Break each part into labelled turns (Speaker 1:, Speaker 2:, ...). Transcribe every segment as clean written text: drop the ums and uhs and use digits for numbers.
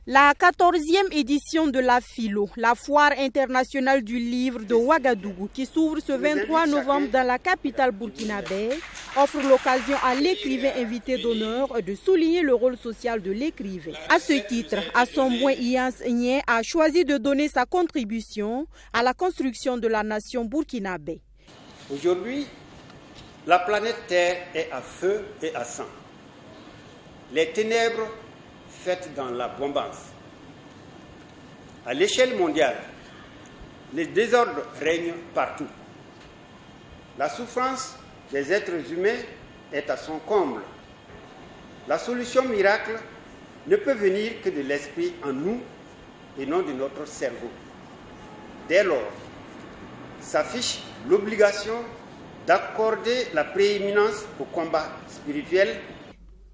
Speaker 1: La 14e édition de la Philo, la foire internationale du livre de Ouagadougou, qui s'ouvre ce 23 novembre dans la capitale burkinabé, offre l'occasion à l'écrivain invité d'honneur de souligner le rôle social de l'écrivain. À ce titre, Assomboin Iyans Nye a choisi de donner sa contribution à la construction de la nation burkinabé.
Speaker 2: Aujourd'hui, la planète Terre est à feu et à sang. Les ténèbres faites dans l'abondance. À l'échelle mondiale, les désordres règnent partout. La souffrance des êtres humains est à son comble. La solution miracle ne peut venir que de l'esprit en nous et non de notre cerveau. Dès lors, s'affiche l'obligation d'accorder la prééminence au combat spirituel.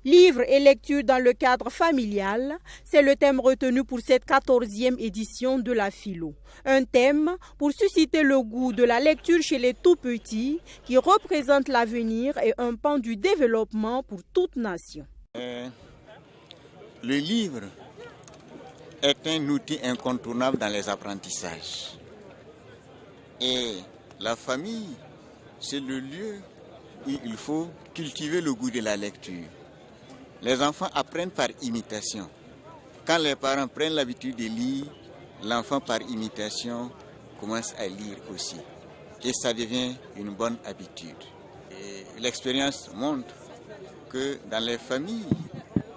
Speaker 1: Livres et lectures dans le cadre familial, c'est le thème retenu pour cette 14e édition de la Philo. Un thème pour susciter le goût de la lecture chez les tout-petits qui représente l'avenir et un pan du développement pour toute nation.
Speaker 3: Le livre est un outil incontournable dans les apprentissages. Et la famille, c'est le lieu où il faut cultiver le goût de la lecture. Les enfants apprennent par imitation. Quand les parents prennent l'habitude de lire, l'enfant par imitation commence à lire aussi. Et ça devient une bonne habitude. Et l'expérience montre que dans les familles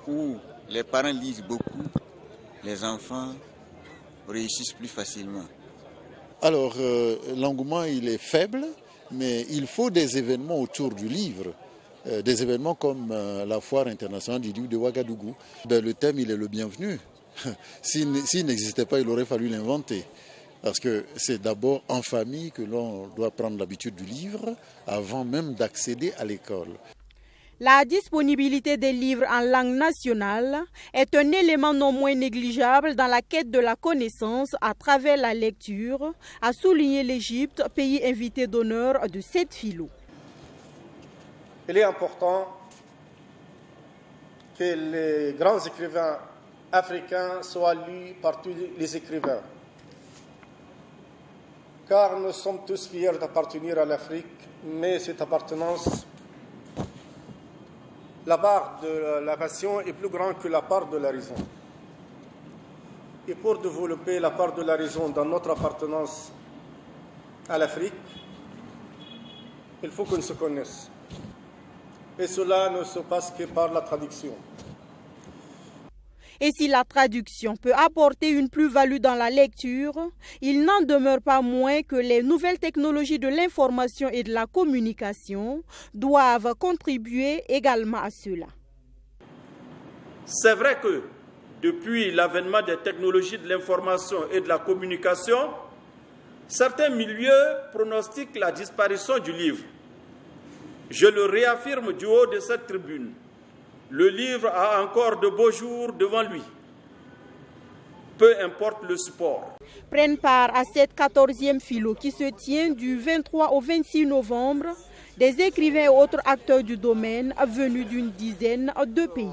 Speaker 3: où les parents lisent beaucoup, les enfants réussissent plus facilement.
Speaker 4: Alors, l'engouement il est faible, mais il faut des événements autour du livre. Des événements comme la foire internationale du livre de Ouagadougou. Le thème, il est le bienvenu. S'il n'existait pas, il aurait fallu l'inventer. Parce que c'est d'abord en famille que l'on doit prendre l'habitude du livre avant même d'accéder à l'école.
Speaker 1: La disponibilité des livres en langue nationale est un élément non moins négligeable dans la quête de la connaissance à travers la lecture, a souligné l'Égypte, pays invité d'honneur de cette Philo.
Speaker 5: Il est important que les grands écrivains africains soient lus par tous les écrivains. Car nous sommes tous fiers d'appartenir à l'Afrique, mais cette appartenance, la part de la nation est plus grande que la part de la raison. Et pour développer la part de la raison dans notre appartenance à l'Afrique, il faut qu'on se connaisse. Et cela ne se passe que par la traduction.
Speaker 1: Et si la traduction peut apporter une plus-value dans la lecture, il n'en demeure pas moins que les nouvelles technologies de l'information et de la communication doivent contribuer également à cela.
Speaker 6: C'est vrai que depuis l'avènement des technologies de l'information et de la communication, certains milieux pronostiquent la disparition du livre. Je le réaffirme du haut de cette tribune. Le livre a encore de beaux jours devant lui. Peu importe le support.
Speaker 1: Prennent part à cette 14e Philo qui se tient du 23 au 26 novembre des écrivains et autres acteurs du domaine venus d'une dizaine de pays.